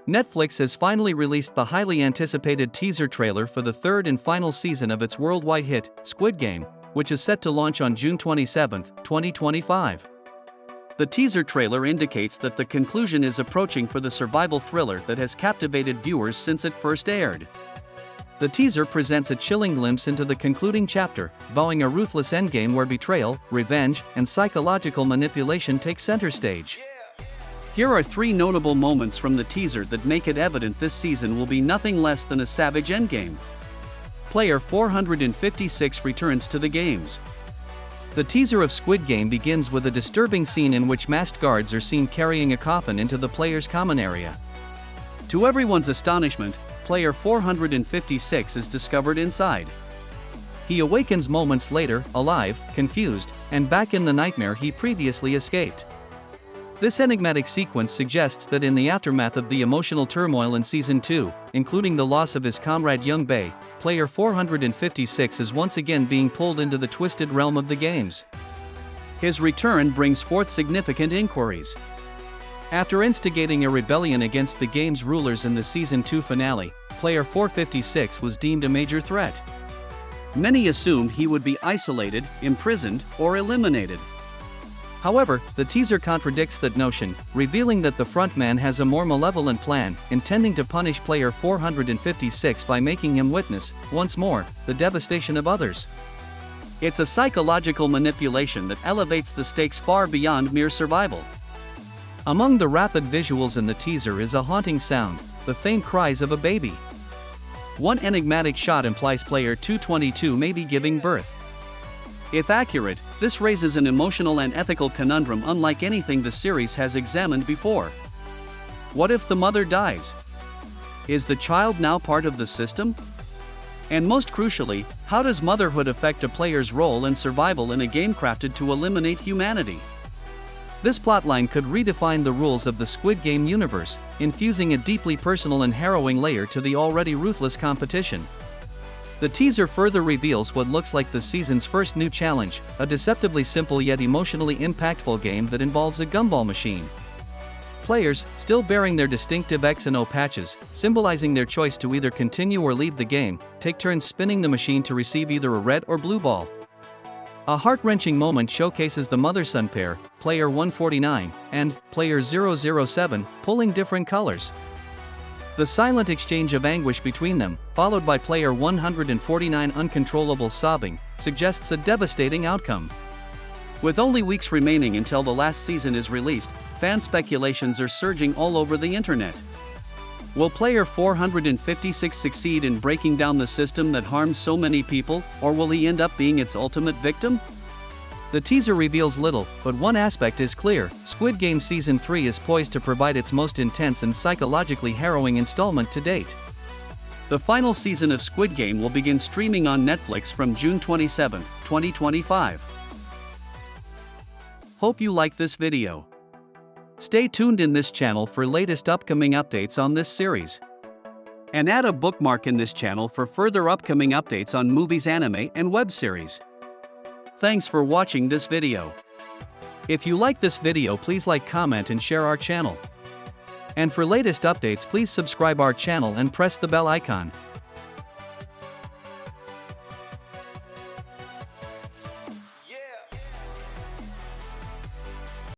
Netflix has finally released the highly anticipated teaser trailer for the third and final season of its worldwide hit, Squid Game, which is set to launch on June 27, 2025. The teaser trailer indicates that the conclusion is approaching for the survival thriller that has captivated viewers since it first aired. The teaser presents a chilling glimpse into the concluding chapter, vowing a ruthless endgame where betrayal, revenge, and psychological manipulation take center stage. Here are 3 notable moments from the teaser that make it evident this season will be nothing less than a savage endgame. Player 456 returns to the games. The teaser of Squid Game begins with a disturbing scene in which masked guards are seen carrying a coffin into the player's common area. To everyone's astonishment, player 456 is discovered inside. He awakens moments later, alive, confused, and back in the nightmare he previously escaped. This enigmatic sequence suggests that in the aftermath of the emotional turmoil in Season 2, including the loss of his comrade Jung-bae, player 456 is once again being pulled into the twisted realm of the games. His return brings forth significant inquiries. After instigating a rebellion against the game's rulers in the Season 2 finale, player 456 was deemed a major threat. Many assumed he would be isolated, imprisoned, or eliminated. However, the teaser contradicts that notion, revealing that the frontman has a more malevolent plan, intending to punish player 456 by making him witness, once more, the devastation of others. It's a psychological manipulation that elevates the stakes far beyond mere survival. Among the rapid visuals in the teaser is a haunting sound, the faint cries of a baby. One enigmatic shot implies player 222 may be giving birth. If accurate, this raises an emotional and ethical conundrum unlike anything the series has examined before. What if the mother dies? Is the child now part of the system? And most crucially, how does motherhood affect a player's role and survival in a game crafted to eliminate humanity? This plotline could redefine the rules of the Squid Game universe, infusing a deeply personal and harrowing layer to the already ruthless competition. The teaser further reveals what looks like the season's first new challenge, a deceptively simple yet emotionally impactful game that involves a gumball machine. Players, still bearing their distinctive X and O patches, symbolizing their choice to either continue or leave the game, take turns spinning the machine to receive either a red or blue ball. A heart-wrenching moment showcases the mother-son pair, player 149, and player 007, pulling different colors. The silent exchange of anguish between them, followed by player 149 uncontrollable sobbing, suggests a devastating outcome. With only weeks remaining until the last season is released, fan speculations are surging all over the internet. Will player 456 succeed in breaking down the system that harms so many people, or will he end up being its ultimate victim? The teaser reveals little, but one aspect is clear: Squid Game Season 3 is poised to provide its most intense and psychologically harrowing installment to date. The final season of Squid Game will begin streaming on Netflix from June 27, 2025. Hope you like this video. Stay tuned in this channel for latest upcoming updates on this series. And add a bookmark in this channel for further upcoming updates on movies, anime, and web series. Thanks for watching this video. If you like this video, please like, comment, and share our channel. And for latest updates, please subscribe our channel and press the bell icon.